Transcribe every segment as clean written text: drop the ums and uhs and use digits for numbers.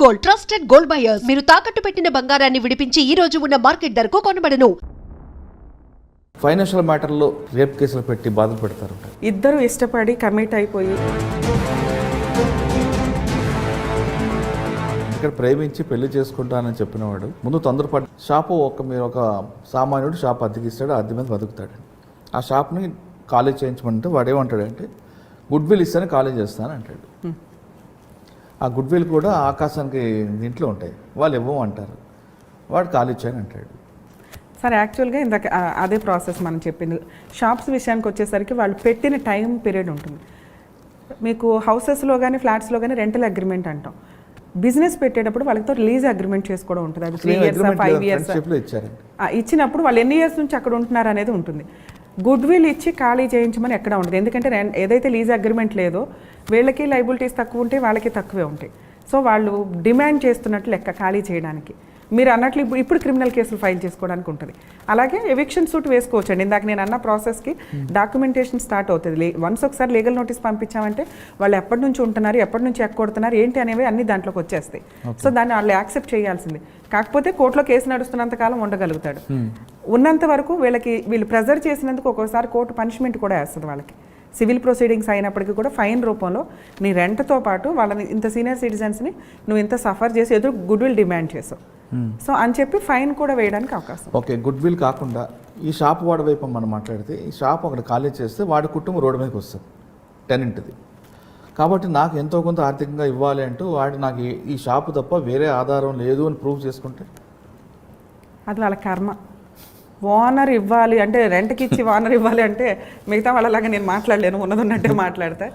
Gold, trusted gold buyers. మీరు తాకట్టు పెట్టిన బంగారాన్ని విడిపించి ఈ రోజు ఉన్న మార్కెట్ ధరకు కొనబడను. ఫైనాన్షియల్ మ్యాటర్లో రేప్ కేసులు పెట్టి బాధలు పెడతారు. ఇద్దరు ఇష్టపడి కమిట్ అయిపోయి ఇక్కడ ప్రేమించి పెళ్లి చేసుకుంటానని చెప్పినవాడు ముందు తొందరపడి షాపు మీరు ఒక సామాన్యుడు షాప్ అద్దెకిస్తాడు, అద్దె మీద బతుకుతాడు. ఆ షాప్ని ఖాళీ చేయించమంటే వాడు ఏమంటాడంటే గుడ్ విల్ ఇస్తాను ఖాళీ చేస్తాను అంటాడు. ఆ గుడ్ విల్ కూడా ఆకాశానికి దీంట్లో ఉంటాయి, వాళ్ళు ఇవ్వమంటారు, వాడు ఖాళీ చేయని అంటాడు. సరే, యాక్చువల్గా ఇందాక అదే ప్రాసెస్ మనం చెప్పింది. షాప్స్ విషయానికి వచ్చేసరికి వాళ్ళు పెట్టిన టైం పీరియడ్ ఉంటుంది. మీకు హౌసెస్లో కానీ ఫ్లాట్స్లో కానీ రెంటల్ అగ్రిమెంట్ అంటాం. బిజినెస్ పెట్టేటప్పుడు వాళ్ళతో లీజ్ అగ్రిమెంట్ చేసుకోవడం ఉంటుంది. అది 3 years 5 years ఇచ్చినప్పుడు వాళ్ళు ఎన్ని ఇయర్స్ నుంచి అక్కడ ఉంటున్నారు అనేది ఉంటుంది. గుడ్ విల్ ఇచ్చి ఖాళీ చేయించమని ఎక్కడ ఉంటుంది. ఎందుకంటే ఏదైతే లీజ్ అగ్రిమెంట్ లేదో వీళ్ళకి లైబిలిటీస్ తక్కువ ఉంటాయి, వాళ్ళకి తక్కువే ఉంటాయి. సో వాళ్ళు డిమాండ్ చేస్తున్నట్లు లెక్క ఖాళీ చేయడానికి. మీరు అన్నట్లు ఇప్పుడు క్రిమినల్ కేసులు ఫైల్ చేసుకోవడానికి ఉంటుంది. అలాగే ఎవిక్షన్ సూట్ వేసుకోవచ్చండి. ఇందాక నేను అన్న ప్రాసెస్కి డాక్యుమెంటేషన్ స్టార్ట్ అవుతుంది. వన్స్ ఒకసారి లీగల్ నోటీస్ పంపించామంటే వాళ్ళు ఎప్పటి నుంచి ఉంటున్నారు, ఎప్పటి నుంచి ఎక్కొడుతున్నారు ఏంటి అనేవి అన్ని దాంట్లోకి వచ్చేస్తాయి. సో దాన్ని వాళ్ళు యాక్సెప్ట్ చేయాల్సింది. కాకపోతే కోర్టులో కేసు నడుస్తున్నంత కాలం ఉండగలుగుతాడు. ఉన్నంత వరకు వీళ్ళు ప్రెజర్ చేసినందుకు ఒక్కోసారి కోర్టు పనిష్మెంట్ కూడా వేస్తుంది వాళ్ళకి. సివిల్ ప్రొసీడింగ్స్ అయినప్పటికీ కూడా ఫైన్ రూపంలో నీ రెంట్తో పాటు వాళ్ళని ఇంత సీనియర్ సిటిజన్స్ని నువ్వు ఇంత సఫర్ చేసి ఎదురు గుడ్ విల్ డిమాండ్ చేసావు, సో అని చెప్పి ఫైన్ కూడా వేయడానికి అవకాశం. ఓకే, గుడ్ విల్ కాకుండా ఈ షాప్ వాడి వైపు మనం మాట్లాడితే ఈ షాప్ అక్కడ ఖాళీ చేస్తే వాడి కుటుంబం రోడ్డు మీదకి వస్తుంది, టెనెంట్ది. కాబట్టి నాకు ఎంతో కొంత ఆర్థికంగా ఇవ్వాలి అంటూ వాడు నాకు ఈ షాపు తప్ప వేరే ఆధారం లేదు అని ప్రూవ్ చేసుకుంటే అది వాళ్ళ కర్మ. ఓనర్ ఇవ్వాలి అంటే రెంట్కి ఇచ్చి ఓనర్ ఇవ్వాలి అంటే మిగతా వాళ్ళలాగా నేను మాట్లాడలేను, ఉన్నదన్నట్టే మాట్లాడితే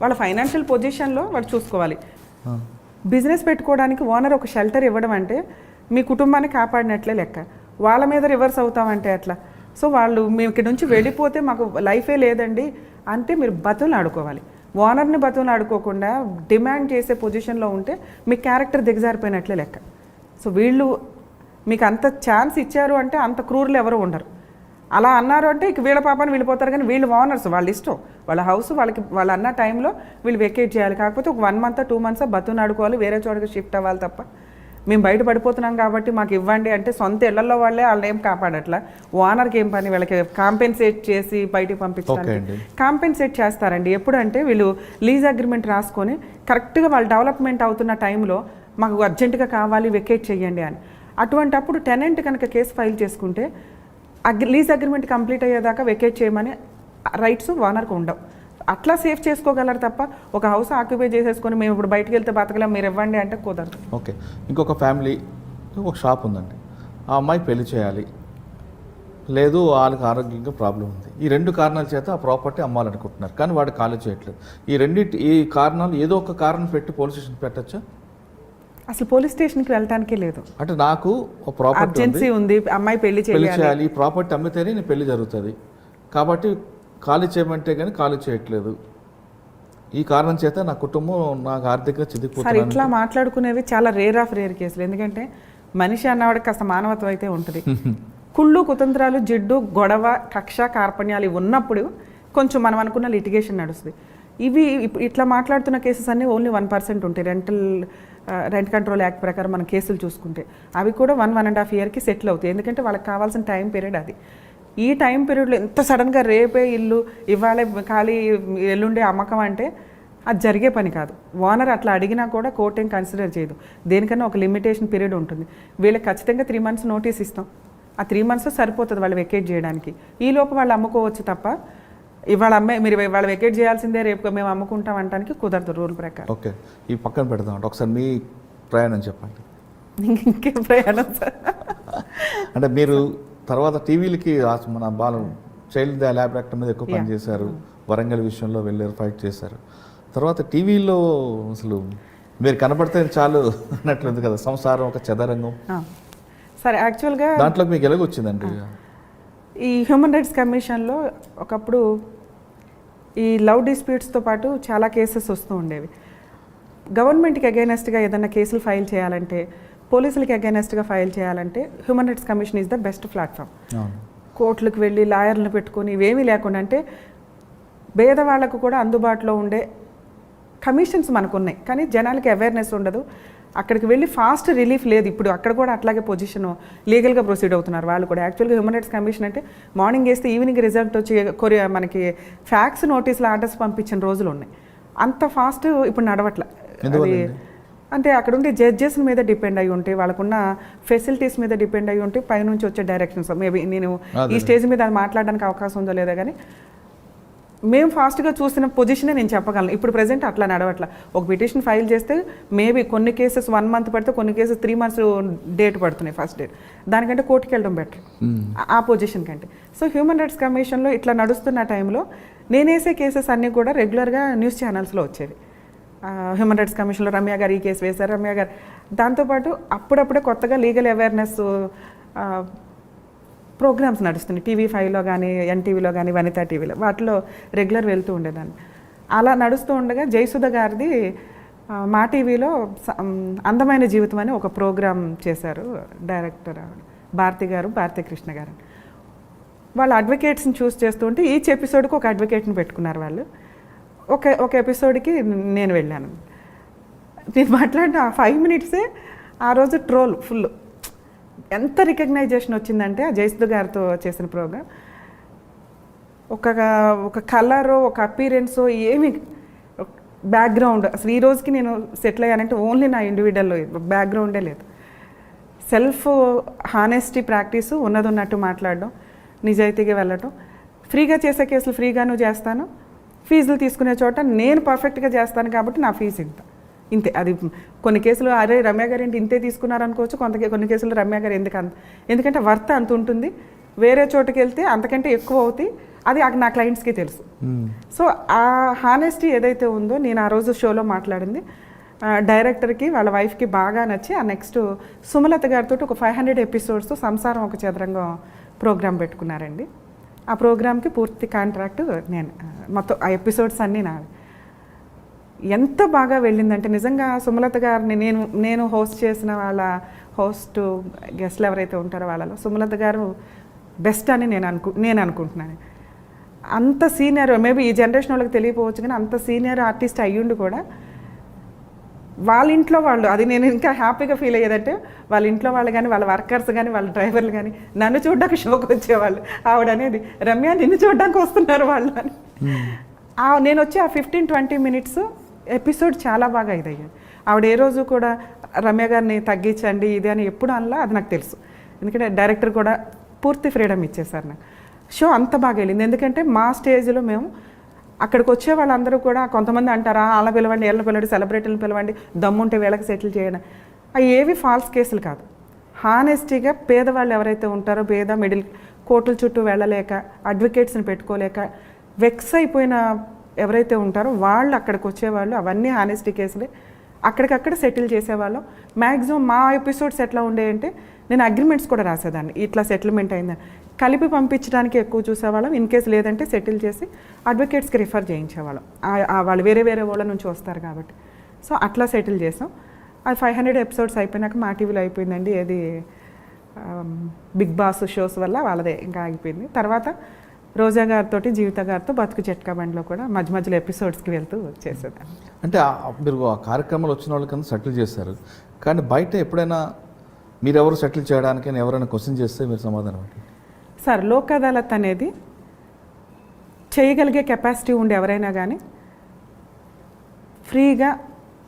వాళ్ళ ఫైనాన్షియల్ పొజిషన్లో వాళ్ళు చూసుకోవాలి. బిజినెస్ పెట్టుకోవడానికి ఓనర్ ఒక షెల్టర్ ఇవ్వడం అంటే మీ కుటుంబాన్ని కాపాడినట్లే లెక్క. వాళ్ళ మీద రివర్స్ అవుతామంటే అట్లా. సో వాళ్ళు మేము ఇక్కడ నుంచి వెళ్ళిపోతే మాకు లైఫే లేదండి అంటే మీరు బతులు ఆడుకోవాలి. ఓనర్ని బతులు ఆడుకోకుండా డిమాండ్ చేసే పొజిషన్లో ఉంటే మీ క్యారెక్టర్ దిగజారిపోయినట్లే లెక్క. సో వీళ్ళు మీకు అంత ఛాన్స్ ఇచ్చారు అంటే అంత క్రూరులు ఎవరు ఉండరు. అలా అన్నారు అంటే ఇక వీళ్ళ పాపాన్ని వెళ్ళిపోతారు. కానీ వీళ్ళు ఓనర్స్, వాళ్ళ ఇష్టం, వాళ్ళ హౌస్ వాళ్ళకి వాళ్ళు అన్న టైంలో వీళ్ళు వెకేట్ చేయాలి. కాకపోతే ఒక 1 month 2 months బతును ఆడుకోవాలి, వేరే చోటకి షిఫ్ట్ అవ్వాలి తప్ప మేము బయట పడిపోతున్నాం కాబట్టి మాకు ఇవ్వండి అంటే సొంత ఇళ్లలో వాళ్ళే వాళ్ళని ఏం కాపాడట్లా. ఓనర్కి ఏం పని, వీళ్ళకి కాంపెన్సేట్ చేసి బయటికి పంపించడానికి కాంపెన్సేట్ చేస్తారండి. ఎప్పుడంటే వీళ్ళు లీజ్ అగ్రిమెంట్ రాసుకొని కరెక్ట్గా వాళ్ళు డెవలప్మెంట్ అవుతున్న టైంలో మాకు అర్జెంటుగా కావాలి వెకేట్ చేయండి అని. అటువంటి అప్పుడు టెనెంట్ కనుక కేసు ఫైల్ చేసుకుంటే లీజ్ అగ్రిమెంట్ కంప్లీట్ అయ్యేదాకా వెకేట్ చేయమని రైట్స్ ఓనర్కి ఉండవు. అట్లా సేఫ్ చేసుకోగలరు తప్ప ఒక హౌస్ ఆక్యుపై చేసేసుకొని మేము ఇప్పుడు బయటకు వెళ్తే బతకలేం మీరు ఇవ్వండి అంటే కుదరదు. ఓకే, ఇంకొక ఫ్యామిలీ ఒక షాప్ ఉందండి, ఆ అమ్మాయి పెళ్లి చేయాలి, లేదు వాళ్ళకి ఆరోగ్యంగా ప్రాబ్లం ఉంది. ఈ 2 కారణాల చేత ఆ ప్రాపర్టీ అమ్మాలనుకుంటున్నారు, కానీ వాడు ఖాళీ చేయట్లేదు. ఈ కారణాలు ఏదో ఒక కారణం పెట్టి పోలీస్ స్టేషన్ పెట్టచ్చా? అసలు పోలీస్ స్టేషన్కి వెళ్ళటానికే లేదు. అంటే నాకు ఒక ప్రాపర్టీ ఉంది, అమ్మాయి పెళ్లి చేయాలి, ఈ ప్రాపర్టీ అమ్మితేనే నేను పెళ్లి జరుగుతుంది కాబట్టి ఖాళీ చేయమంటే కానీ ఖాళీ చేయట్లేదు, ఈ కారణం చేత నా కుటుంబం నాకు ఆర్థికంగా చిదిగిపోతుంది. ఇట్లా మాట్లాడుకునేవి చాలా రేర్ కేసులు. ఎందుకంటే మనిషి అన్నవాడికి కాస్త మానవత్వం అయితే ఉంటుంది. కుళ్ళు కుతంత్రాలు, జిడ్డు, గొడవ, కక్ష, కార్పణ్యాలు ఉన్నప్పుడు కొంచెం మనం అనుకున్న లిటిగేషన్ నడుస్తుంది. ఇవి ఇట్లా మాట్లాడుతున్న కేసెస్ అన్నీ ఓన్లీ 1% ఉంటాయి. రెంట్ కంట్రోల్ యాక్ట్ ప్రకారం మన కేసులు చూసుకుంటే అవి కూడా 1.5 yearకి సెటిల్ అవుతాయి. ఎందుకంటే వాళ్ళకి కావాల్సిన టైం పీరియడ్ అది. ఈ టైం పీరియడ్లో ఎంత సడన్గా రేపే ఇల్లు ఇవ్వాలి ఖాళీ ఎల్లుండే అమ్మకం అంటే అది జరిగే పని కాదు. ఓనర్ అట్లా అడిగినా కూడా కోర్టు ఏం కన్సిడర్ చేయదు. దేనికన్నా ఒక లిమిటేషన్ పీరియడ్ ఉంటుంది. వీళ్ళకి ఖచ్చితంగా 3 months నోటీస్ ఇస్తాం. ఆ 3 months సరిపోతుంది వాళ్ళు వెకేట్ చేయడానికి. ఈ లోపు వాళ్ళు అమ్ముకోవచ్చు తప్ప ఇవాళ మీరు ఇవాళ వెకేట్ చేయాల్సిందే, రేపు మేము అమ్ముకుంటాం అనడానికి కుదరదు రూల్ ప్రకారం. ఓకే, ఈ పక్కన పెడదాం అంటే ఒకసారి మీ ప్రయాణం చెప్పండి. ఇంకేం ప్రయాణం సార్ అంటే మీరు తర్వాత టీవీలకి మన చైల్డ్ ల్యాబ్ యాక్ట్ మీద ఎక్కువ పనిచేశారు, వరంగల్ విషయంలో వెళ్ళారు, ఫైట్ చేశారు. తర్వాత టీవీలో అసలు మీరు కనపడితే చాలు అన్నట్లుంది కదా, సంసారం ఒక చదరంగం. సరే, యాక్చువల్గా దాంట్లో మీకు ఎలాగొచ్చిందండి? ఈ హ్యూమన్ రైట్స్ కమిషన్లో ఒకప్పుడు ఈ లవ్ డిస్ప్యూట్స్తో పాటు చాలా కేసెస్ వస్తూ ఉండేవి. గవర్నమెంట్కి అగైనెస్ట్గా ఏదైనా కేసులు ఫైల్ చేయాలంటే, పోలీసులకి అగైనెస్ట్గా ఫైల్ చేయాలంటే human rights commission is the best platform. కోర్టులకు వెళ్ళి లాయర్లను పెట్టుకొని ఇవేమీ లేకుండా, అంటే పేదవాళ్లకు కూడా అందుబాటులో ఉండే కమిషన్స్ మనకున్నాయి, కానీ జనాలకి అవేర్నెస్ ఉండదు. అక్కడికి వెళ్ళి ఫాస్ట్ రిలీఫ్ లేదు. ఇప్పుడు అక్కడ కూడా అట్లాగే పొజిషన్ లీగల్గా ప్రొసీడ్ అవుతున్నారు వాళ్ళు కూడా. యాక్చువల్గా హ్యూమన్ రైట్స్ కమిషన్ అంటే మార్నింగ్ వేస్తే ఈవినింగ్ రిజల్ట్ వచ్చి మనకి ఫ్యాక్స్ నోటీసులు ఆర్డర్స్ పంపించిన రోజులు ఉన్నాయి. అంత ఫాస్ట్ ఇప్పుడు నడవట్ల. అది అంటే అక్కడ ఉండే జడ్జెస్ మీద డిపెండ్ అయి ఉంటే, వాళ్ళకున్న ఫెసిలిటీస్ మీద డిపెండ్ అయి ఉంటే, పైనుంచి వచ్చే డైరెక్షన్స్. మేబీ నేను ఈ స్టేజ్ మీద అది మాట్లాడడానికి అవకాశం ఉందో లేదో కానీ మేము ఫాస్ట్గా చూసిన పొజిషనే నేను చెప్పగలను. ఇప్పుడు ప్రెజెంట్ అట్లా నడవట్ల. ఒక పిటిషన్ ఫైల్ చేస్తే మేబీ కొన్ని కేసెస్ 1 month పడితే, కొన్ని కేసెస్ 3 months డేట్ పడుతున్నాయి, ఫస్ట్ డేట్. దానికంటే కోర్టుకి వెళ్ళడం బెటర్ ఆ పొజిషన్ కంటే. సో హ్యూమన్ రైట్స్ కమిషన్లో ఇట్లా నడుస్తున్న టైంలో నేనేసే కేసెస్ అన్నీ కూడా రెగ్యులర్గా న్యూస్ ఛానల్స్లో వచ్చేవి. హ్యూమన్ రైట్స్ కమిషన్లో రమ్య గారు ఈ కేసు వేశారు, రమ్య గారు. దాంతోపాటు అప్పుడప్పుడే కొత్తగా లీగల్ అవేర్నెస్ ప్రోగ్రామ్స్ నడుస్తున్నాయి. TV5లో కానీ, NTVలో కానీ, వనితా టీవీలో, వాటిలో రెగ్యులర్ వెళ్తూ ఉండేదాన్ని. అలా నడుస్తూ ఉండగా జయసుధ గారిది మా టీవీలో అందమైన జీవితం అని ఒక ప్రోగ్రామ్ చేశారు డైరెక్టర్ భారతి గారు, భారతి కృష్ణ గారు. వాళ్ళు అడ్వకేట్స్ని చూస్ చేస్తూ ఉంటే ఈచ్ ఎపిసోడ్కి ఒక అడ్వకేట్ని పెట్టుకున్నారు వాళ్ళు. ఒక ఎపిసోడ్కి నేను వెళ్ళాను. నేను మాట్లాడిన 5 minutes ఆ రోజు ట్రోల్ ఫుల్. ఎంత రికగ్నైజేషన్ వచ్చిందంటే ఆ జయసుధ గారితో చేసిన ప్రోగ్రామ్. ఒక కలరు, ఒక అపీరెన్సు, ఏమి బ్యాక్గ్రౌండ్ అసలు ఈ రోజుకి నేను సెటిల్ అయ్యానంటే ఓన్లీ నా ఇండివిజువల్ బ్యాక్గ్రౌండే లేదు. సెల్ఫ్ హానెస్టీ ప్రాక్టీసు, ఉన్నట్టు మాట్లాడడం, నిజాయితీగా వెళ్ళటం. ఫ్రీగా చేసే కేసులు ఫ్రీగాను చేస్తాను, ఫీజులు తీసుకునే చోట నేను పర్ఫెక్ట్గా చేస్తాను కాబట్టి నా ఫీజు ఇంతే. అది కొన్ని కేసులు అరే రమ్య గారు ఏంటి ఇంతే తీసుకున్నారు అనుకోవచ్చు, కొన్ని కేసులు రమ్య గారు ఎందుకంటే వర్త్ అంత ఉంటుంది, వేరే చోటుకి వెళ్తే అంతకంటే ఎక్కువ అవుతాయి, అది నా క్లయింట్స్కి తెలుసు. సో ఆ హానెస్టీ ఏదైతే ఉందో నేను ఆ రోజు షోలో మాట్లాడింది డైరెక్టర్కి, వాళ్ళ వైఫ్కి బాగా నచ్చి ఆ నెక్స్ట్ సుమలత గారితో ఒక 500 episodes సంసారం ఒక చదరంగం ప్రోగ్రాం పెట్టుకున్నారండి. ఆ ప్రోగ్రామ్కి పూర్తి కాంట్రాక్ట్ నేను, మొత్తం ఆ ఎపిసోడ్స్ అన్నీ నావి. ఎంత బాగా వెళ్ళిందంటే నిజంగా సుమలత గారిని నేను హోస్ట్ చేసిన వాళ్ళ గెస్ట్లు ఎవరైతే ఉంటారో వాళ్ళలో సుమలత గారు బెస్ట్ అని నేను అనుకుంటున్నాను. అంత సీనియర్, మేబీ ఈ జనరేషన్ వాళ్ళకి తెలియకపోవచ్చు కానీ అంత సీనియర్ ఆర్టిస్ట్ అయ్యుండి కూడా వాళ్ళ ఇంట్లో వాళ్ళు, అది నేను ఇంకా హ్యాపీగా ఫీల్ అయ్యేదంటే వాళ్ళ ఇంట్లో వాళ్ళు కానీ, వాళ్ళ వర్కర్స్ కానీ, వాళ్ళ డ్రైవర్లు కానీ నన్ను చూడడానికి షోకి వచ్చేవాళ్ళు. ఆవిడ అనేది రమ్య నిన్ను చూడడానికి వస్తున్నారు వాళ్ళు అని. నేను వచ్చి ఆ 15-20 minutes ఎపిసోడ్ చాలా బాగా ఇదయ్యాది. ఆవిడ ఏ రోజు కూడా రమ్య గారిని తగ్గించండి ఇది అని ఎప్పుడు అనలా, అది నాకు తెలుసు. ఎందుకంటే డైరెక్టర్ కూడా పూర్తి ఫ్రీడమ్ ఇచ్చేసారు నాకు. షో అంత బాగా వెళ్ళింది. ఎందుకంటే మా స్టేజ్లో మేము అక్కడికి వచ్చే వాళ్ళందరూ కూడా కొంతమంది అంటారా వాళ్ళ పిలవండి, వీళ్ళని పిలవండి, సెలబ్రిటీలను పిలవండి, దమ్ముంటే వీళ్ళకి సెటిల్ చేయడం, అవి ఏవి ఫాల్స్ కేసులు కాదు. హానెస్టీగా పేదవాళ్ళు ఎవరైతే ఉంటారో, మిడిల్ కోర్టుల చుట్టూ వెళ్ళలేక, అడ్వకేట్స్ని పెట్టుకోలేక వెక్స్ అయిపోయిన ఎవరైతే ఉంటారో వాళ్ళు అక్కడికి వచ్చేవాళ్ళు, అవన్నీ హానెస్టీ కేసులే, అక్కడికక్కడ సెటిల్ చేసేవాళ్ళం. మ్యాక్సిమం మా ఎపిసోడ్స్ ఎట్లా ఉండేయంటే నేను అగ్రిమెంట్స్ కూడా రాసేదాన్ని, ఇట్లా సెటిల్మెంట్ అయిందని కలిపి పంపించడానికి ఎక్కువ చూసేవాళ్ళం. ఇన్ కేసు లేదంటే సెటిల్ చేసి అడ్వకేట్స్కి రిఫర్ చేయించేవాళ్ళం, వాళ్ళు వేరే వాళ్ళ నుంచి వస్తారు కాబట్టి. సో అట్లా సెటిల్ చేసాం. అది 500 episodes అయిపోయినాక మా టీవీలో అయిపోయిందండి. ఏది బిగ్ బాస్ షోస్ వల్ల వాళ్ళదే ఇంకా ఆగిపోయింది. తర్వాత రోజా గారితో, జీవిత గారితో బతుకు జట్కా బండిలో కూడా మధ్యలో ఎపిసోడ్స్కి వెళ్తూ చేసేదాన్ని. అంటే మీరు ఆ కార్యక్రమాలు వచ్చిన వాళ్ళకన్నా సెటిల్ చేశారు, కానీ బయట ఎప్పుడైనా మీరెవరు సెటిల్ చేయడానికి ఎవరైనా క్వశ్చన్ చేస్తే మీరు సమాధానం ఏంటి? సార్, లోక్ అదాలత్ అనేది చేయగలిగే కెపాసిటీ ఉండి ఎవరైనా కానీ ఫ్రీగా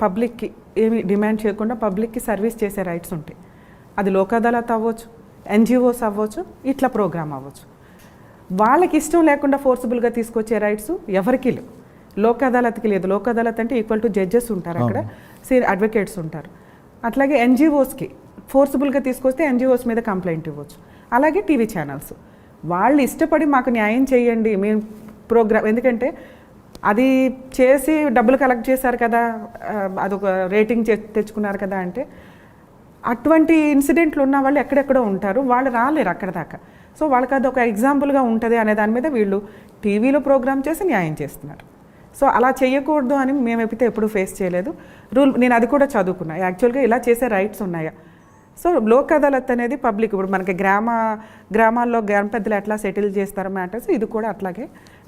పబ్లిక్కి ఏమి డిమాండ్ చేయకుండా పబ్లిక్కి సర్వీస్ చేసే రైట్స్ ఉంటాయి. అది లోక్ అదాలత్ అవ్వచ్చు, NGOs అవ్వచ్చు, ఇట్లా ప్రోగ్రామ్ అవ్వచ్చు. వాళ్ళకి ఇష్టం లేకుండా ఫోర్సిబుల్గా తీసుకొచ్చే రైట్స్ ఎవరికి లేవు, లోక్ అదాలత్కి లేదు. లోక్ అదాలత్ అంటే ఈక్వల్ టు జడ్జెస్ ఉంటారు, అక్కడ అడ్వకేట్స్ ఉంటారు. అట్లాగే NGOsకి ఫోర్సిబుల్గా తీసుకొస్తే NGOs మీద కంప్లైంట్ ఇవ్వచ్చు. అలాగే టీవీ ఛానల్స్ వాళ్ళు ఇష్టపడి మాకు న్యాయం చేయండి మేము ప్రోగ్రామ్, ఎందుకంటే అది చేసి డబ్బులు కలెక్ట్ చేశారు కదా, అదొక రేటింగ్ తెచ్చుకున్నారు కదా అంటే అటువంటి ఇన్సిడెంట్లు ఉన్న వాళ్ళు ఎక్కడెక్కడో ఉంటారు, వాళ్ళు రాలేరు అక్కడ దాకా. సో వాళ్ళకి అది ఒక ఎగ్జాంపుల్గా ఉంటుంది అనే దాని మీద వీళ్ళు టీవీలో ప్రోగ్రామ్ చేసి న్యాయం చేస్తున్నారు. సో అలా చేయకూడదు అని మేము ఎప్పుడూ ఫేస్ చేయలేదు. నేను అది కూడా చదువుకున్నా, యాక్చువల్గా ఇలా చేసే రైట్స్ ఉన్నాయా. సో లోక్ అదాలత్ అనేది పబ్లిక్, ఇప్పుడు మనకి గ్రామాల్లో గ్రామ పెద్దలు ఎట్లా సెటిల్ చేస్తారో మ్యాటర్స్, ఇది కూడా అట్లాగే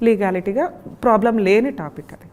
లీగాలిటీగా ప్రాబ్లం లేని టాపిక్ అది.